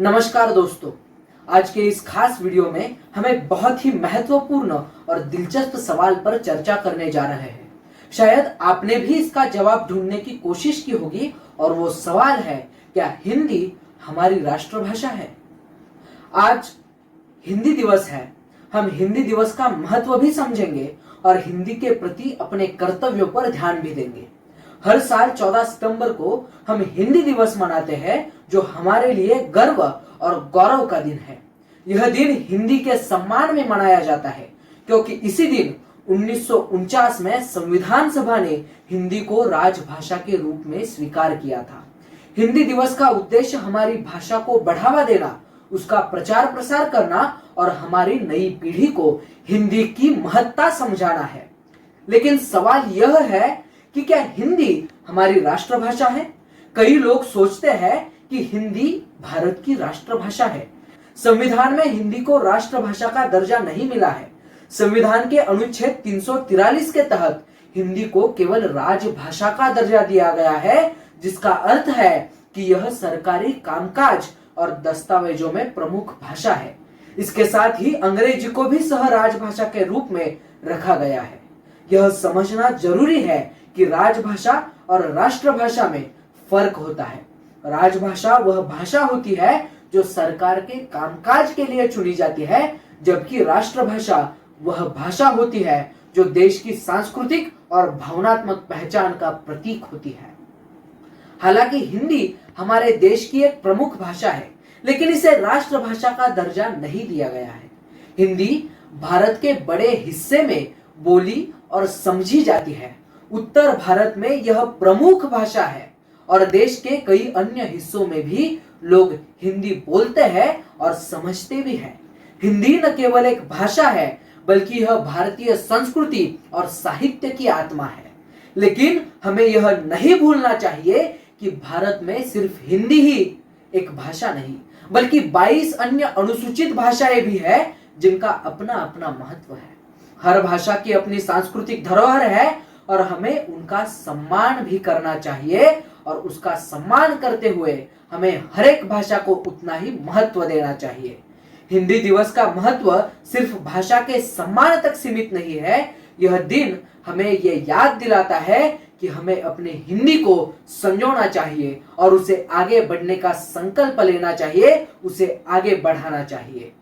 नमस्कार दोस्तों, आज के इस खास वीडियो में हम एक बहुत ही महत्वपूर्ण और दिलचस्प सवाल पर चर्चा करने जा रहे हैं। शायद आपने भी इसका जवाब ढूंढने की कोशिश की होगी और वो सवाल है, क्या हिंदी हमारी राष्ट्रभाषा है? आज हिंदी दिवस है। हम हिंदी दिवस का महत्व भी समझेंगे और हिंदी के प्रति अपने कर्तव्यों पर ध्यान भी देंगे। हर साल 14 सितंबर को हम हिंदी दिवस मनाते हैं, जो हमारे लिए गर्व और गौरव का दिन है। यह दिन हिंदी के सम्मान में मनाया जाता है, क्योंकि इसी दिन 1949 में संविधान सभा ने हिंदी को राजभाषा के रूप में स्वीकार किया था। हिंदी दिवस का उद्देश्य हमारी भाषा को बढ़ावा देना, उसका प्रचार प्रसार करना और हमारी नई पीढ़ी को हिंदी की महत्ता समझाना है। लेकिन सवाल यह है कि क्या हिंदी हमारी राष्ट्रभाषा है? कई लोग सोचते हैं कि हिंदी भारत की राष्ट्रभाषा है। संविधान में हिंदी को राष्ट्रभाषा का दर्जा नहीं मिला है। संविधान के अनुच्छेद 343 के तहत हिंदी को केवल राजभाषा का दर्जा दिया गया है, जिसका अर्थ है कि यह सरकारी कामकाज और दस्तावेजों में प्रमुख भाषा है। इसके साथ ही अंग्रेजी को भी सह राजभाषा के रूप में रखा गया है। यह समझना जरूरी है कि राजभाषा और राष्ट्रभाषा में फर्क होता है। राजभाषा वह भाषा होती है जो सरकार के कामकाज के लिए चुनी जाती है, जबकि राष्ट्रभाषा वह भाषा होती है जो देश की सांस्कृतिक और भावनात्मक पहचान का प्रतीक होती है। हालांकि हिंदी हमारे देश की एक प्रमुख भाषा है, लेकिन इसे राष्ट्रभाषा का दर्जा नहीं दिया गया है। हिंदी भारत के बड़े हिस्से में बोली और समझी जाती है। उत्तर भारत में यह प्रमुख भाषा है और देश के कई अन्य हिस्सों में भी लोग हिंदी बोलते हैं और समझते भी हैं। हिंदी न केवल एक भाषा है, बल्कि यह भारतीय संस्कृति और साहित्य की आत्मा है। लेकिन हमें यह नहीं भूलना चाहिए कि भारत में सिर्फ हिंदी ही एक भाषा नहीं, बल्कि 22 अन्य अनुसूचित भाषाएं भी है, जिनका अपना अपना महत्व है। हर भाषा की अपनी सांस्कृतिक धरोहर है और हमें उनका सम्मान भी करना चाहिए, और उसका सम्मान करते हुए हमें हर एक भाषा को उतना ही महत्व देना चाहिए। हिंदी दिवस का महत्व सिर्फ भाषा के सम्मान तक सीमित नहीं है। यह दिन हमें यह याद दिलाता है कि हमें अपने हिंदी को संजोना चाहिए और उसे आगे बढ़ने का संकल्प लेना चाहिए, उसे आगे बढ़ाना चाहिए।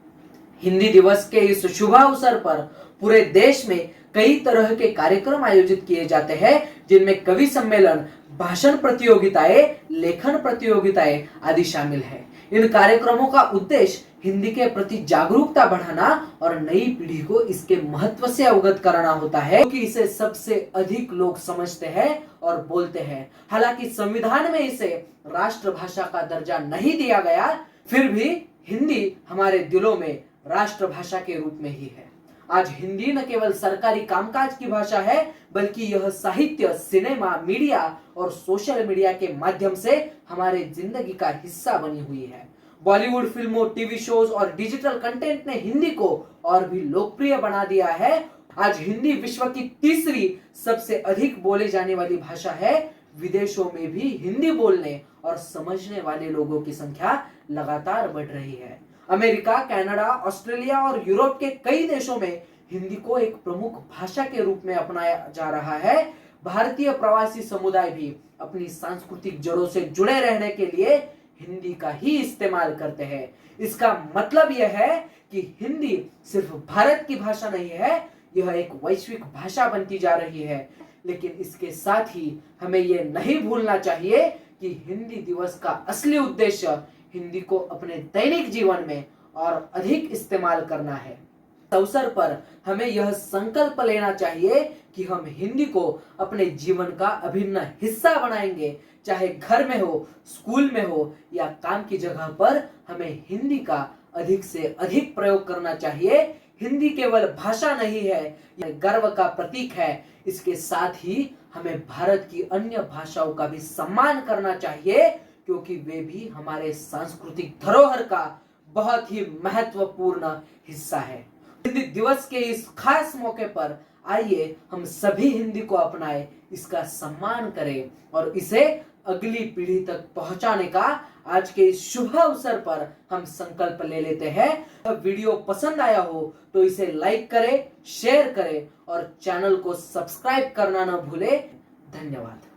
हिंदी दिवस के इस शुभ अवसर पर पूरे देश में कई तरह के कार्यक्रम आयोजित किए जाते हैं, जिनमें कवि सम्मेलन, भाषण प्रतियोगिताएं, लेखन प्रतियोगिताएं आदि शामिल है। इन कार्यक्रमों का उद्देश्य हिंदी के प्रति जागरूकता बढ़ाना और नई पीढ़ी को इसके महत्व से अवगत कराना होता है, क्योंकि इसे सबसे अधिक लोग समझते हैं और बोलते हैं। हालांकि संविधान में इसे राष्ट्रभाषा का दर्जा नहीं दिया गया, फिर भी हिंदी हमारे दिलों में राष्ट्रभाषा के रूप में ही है। आज हिंदी न केवल सरकारी कामकाज की भाषा है, बल्कि यह साहित्य, सिनेमा, मीडिया और सोशल मीडिया के माध्यम से हमारे जिंदगी का हिस्सा बनी हुई है। बॉलीवुड फिल्मों, टीवी शोज और डिजिटल कंटेंट ने हिंदी को और भी लोकप्रिय बना दिया है। आज हिंदी विश्व की तीसरी सबसे अधिक बोले जाने वाली भाषा है। विदेशों में भी हिंदी बोलने और समझने वाले लोगों की संख्या लगातार बढ़ रही है। अमेरिका, कनाडा, ऑस्ट्रेलिया और यूरोप के कई देशों में हिंदी को एक प्रमुख भाषा के रूप में अपनाया जा रहा है। भारतीय प्रवासी समुदाय भी अपनी सांस्कृतिक जड़ों से जुड़े रहने के लिए हिंदी का ही इस्तेमाल करते हैं। इसका मतलब यह है कि हिंदी सिर्फ भारत की भाषा नहीं है, यह एक वैश्विक भाषा बनती जा रही है। लेकिन इसके साथ ही हमें यह नहीं भूलना चाहिए कि हिंदी दिवस का असली उद्देश्य हिंदी को अपने दैनिक जीवन में और अधिक इस्तेमाल करना है। इस अवसर पर हमें यह संकल्प लेना चाहिए कि हम हिंदी को अपने जीवन का अभिन्न हिस्सा बनाएंगे। चाहे घर में हो, स्कूल में हो या काम की जगह पर, हमें हिंदी का अधिक से अधिक प्रयोग करना चाहिए। हिंदी केवल भाषा नहीं है, यह गर्व का प्रतीक है। इसके साथ ही हमें भारत की अन्य भाषाओं का भी सम्मान करना चाहिए, क्योंकि वे भी हमारे सांस्कृतिक धरोहर का बहुत ही महत्वपूर्ण हिस्सा है। हिंदी दिवस के इस खास मौके पर आइए हम सभी हिंदी को अपनाएं, इसका सम्मान करें और इसे अगली पीढ़ी तक पहुंचाने का आज के इस शुभ अवसर पर हम संकल्प ले लेते हैं। वीडियो पसंद आया हो तो इसे लाइक करें, शेयर करें और चैनल को सब्सक्राइब करना न भूले। धन्यवाद।